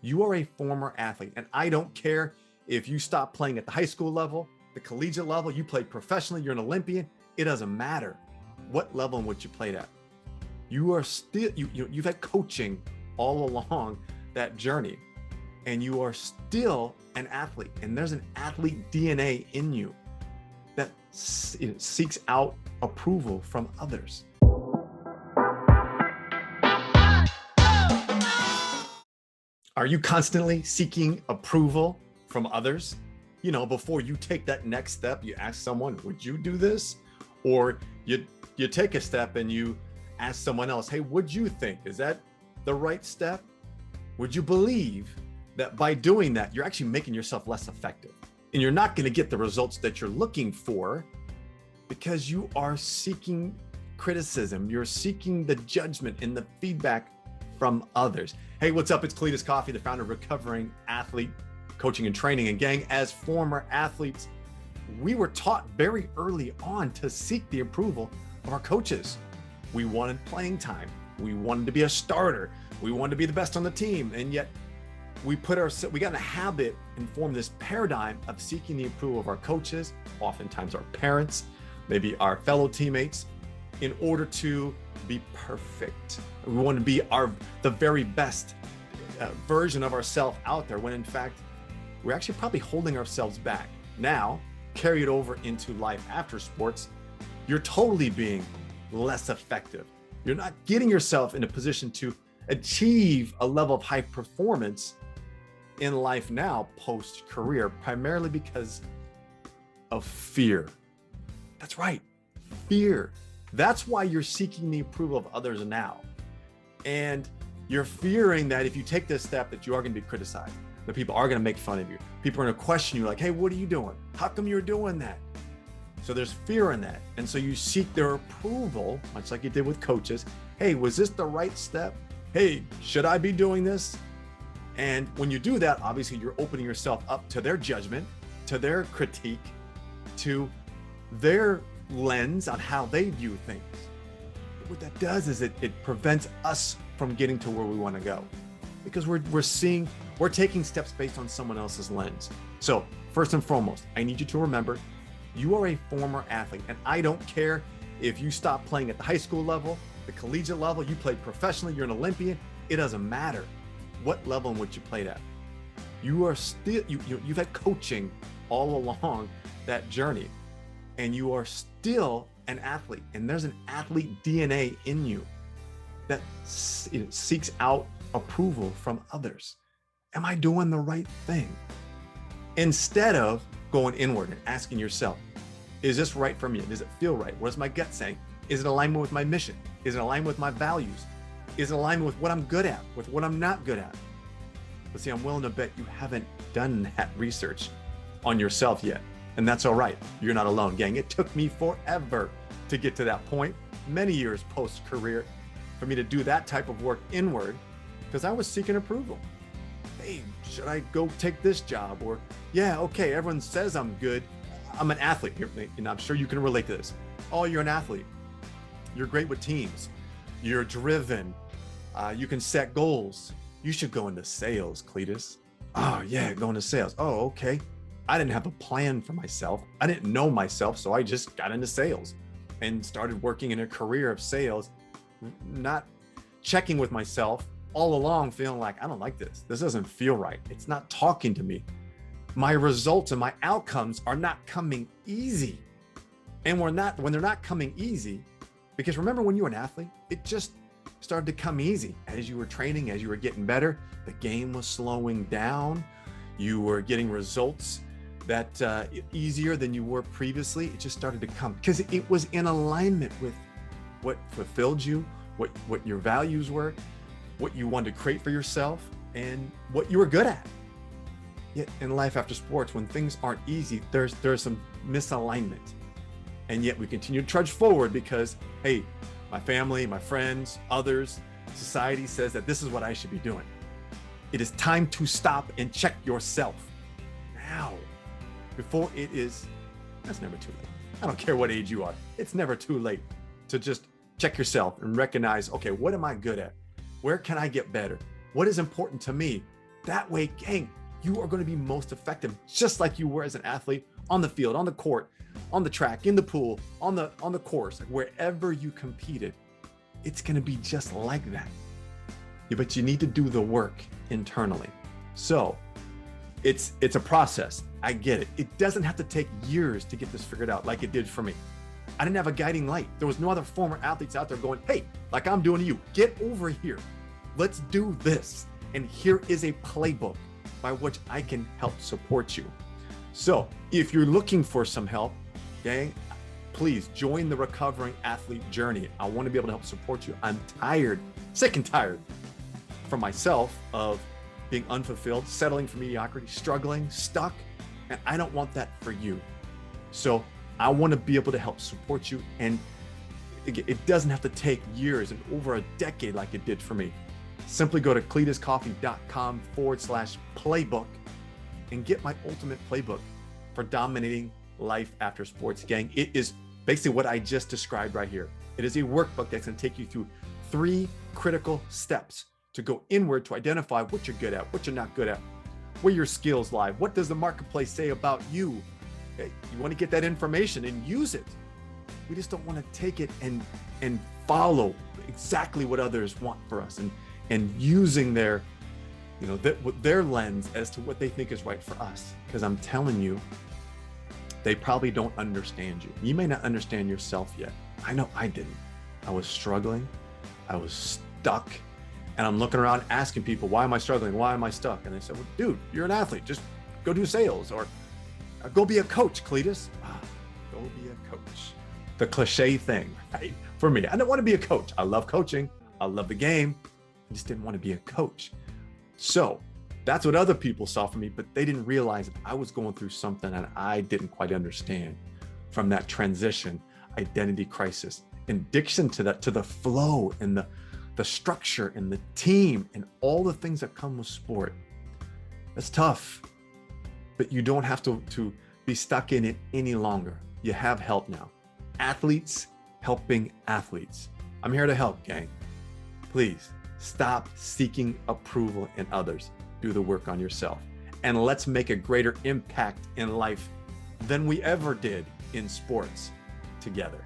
You are a former athlete, and I don't care if you stop playing at the high school level, the collegiate level, you played professionally, you're an Olympian. It doesn't matter what level in which you played at. You are still, you've had coaching all along that journey, and you are still an athlete. And there's an athlete DNA in you that seeks out approval from others. Are you constantly seeking approval from others? Before you take that next step, you ask someone, would you do this? Or you take a step and you ask someone else, hey, what'd you think? Is that the right step? Would you believe that by doing that, you're actually making yourself less effective? And you're not going to get the results that you're looking for because you are seeking criticism. You're seeking the judgment and the feedback from others. Hey, what's up? It's Cletus, Coffey, the founder of Recovering Athlete Coaching and Training. And gang, as former athletes, we were taught very early on to seek the approval of our coaches. We wanted playing time. We wanted to be a starter. We wanted to be the best on the team. And yet we got in a habit and formed this paradigm of seeking the approval of our coaches, oftentimes our parents, maybe our fellow teammates, in order to be perfect. We want to be the very best version of ourselves out there, when in fact, we're actually probably holding ourselves back. Now, carry it over into life after sports, you're totally being less effective. You're not getting yourself in a position to achieve a level of high performance in life now, post-career, primarily because of fear. That's right, fear. That's why you're seeking the approval of others now. And you're fearing that if you take this step, that you are going to be criticized, that people are going to make fun of you. People are going to question you like, hey, what are you doing? How come you're doing that? So there's fear in that. And so you seek their approval, much like you did with coaches. Hey, was this the right step? Hey, should I be doing this? And when you do that, obviously you're opening yourself up to their judgment, to their critique, to their lens on how they view things. But what that does is it prevents us from getting to where we want to go, because we're taking steps based on someone else's lens. So first and foremost, I need you to remember, you are a former athlete, and I don't care if you stop playing at the high school level, the collegiate level, you played professionally, you're an Olympian. It doesn't matter what level in which you played at. You are still, you've had coaching all along that journey, and you are still an athlete. And there's an athlete DNA in you that seeks out approval from others. Am I doing the right thing? Instead of going inward and asking yourself, is this right for me? Does it feel right? What is my gut saying? Is it alignment with my mission? Is it alignment with my values? Is it alignment with what I'm good at, with what I'm not good at? But see, I'm willing to bet you haven't done that research on yourself yet. And that's all right. You're not alone, gang. It took me forever to get to that point, many years post-career, for me to do that type of work inward, because I was seeking approval. Hey, should I go take this job? Or, yeah, okay, everyone says I'm good. I'm an athlete, and I'm sure you can relate to this. Oh, you're an athlete. You're great with teams. You're driven. You can set goals. You should go into sales, Cletus. Oh, yeah, go into sales. Oh, okay. I didn't have a plan for myself. I didn't know myself, so I just got into sales and started working in a career of sales, not checking with myself all along, feeling like, I don't like this. This doesn't feel right. It's not talking to me. My results and my outcomes are not coming easy. And when they're not coming easy, because remember when you were an athlete, it just started to come easy. As you were training, as you were getting better, the game was slowing down. You were getting results that easier than you were previously. It just started to come because it was in alignment with what fulfilled you, what your values were, what you wanted to create for yourself, and what you were good at. Yet in life after sports, when things aren't easy, there's some misalignment. And yet we continue to trudge forward because, hey, my family, my friends, others, society says that this is what I should be doing. It is time to stop and check yourself now, before that's never too late. I don't care what age you are. It's never too late to just check yourself and recognize, okay, what am I good at? Where can I get better? What is important to me? That way, gang, you are going to be most effective, just like you were as an athlete on the field, on the court, on the track, in the pool, on the course, wherever you competed. It's going to be just like that. Yeah, but you need to do the work internally. So it's a process. I get it. It doesn't have to take years to get this figured out like it did for me. I didn't have a guiding light. There was no other former athletes out there going, hey, like I'm doing to you, get over here. Let's do this. And here is a playbook by which I can help support you. So if you're looking for some help, gang, please join the Recovering Athlete Journey. I want to be able to help support you. I'm tired, sick and tired for myself of being unfulfilled, settling for mediocrity, struggling, stuck, and I don't want that for you. So I want to be able to help support you, and it doesn't have to take years and over a decade like it did for me. Simply go to cletuscoffey.com/playbook and get my ultimate playbook for dominating life after sports, gang. It is basically what I just described right here. It is a workbook that's going to take you through 3 critical steps to go inward to identify what you're good at, what you're not good at, where your skills lie, what does the marketplace say about you. You want to get that information and use it. We just don't want to take it and follow exactly what others want for us and using their, their lens as to what they think is right for us. Because I'm telling you, they probably don't understand you. You may not understand yourself yet. I know I didn't. I was struggling. I was stuck. And I'm looking around asking people, why am I struggling? Why am I stuck? And they said, well, dude, you're an athlete. Just go do sales or go be a coach, Cletus. Go be a coach. The cliche thing, right? For me, I don't want to be a coach. I love coaching. I love the game. I just didn't want to be a coach. So that's what other people saw from me, but they didn't realize that I was going through something that I didn't quite understand from that transition, identity crisis, addiction to the flow and the structure and the team and all the things that come with sport. That's tough, but you don't have to be stuck in it any longer. You have help now. Athletes helping athletes. I'm here to help, gang. Please stop seeking approval in others. Do the work on yourself. And let's make a greater impact in life than we ever did in sports together.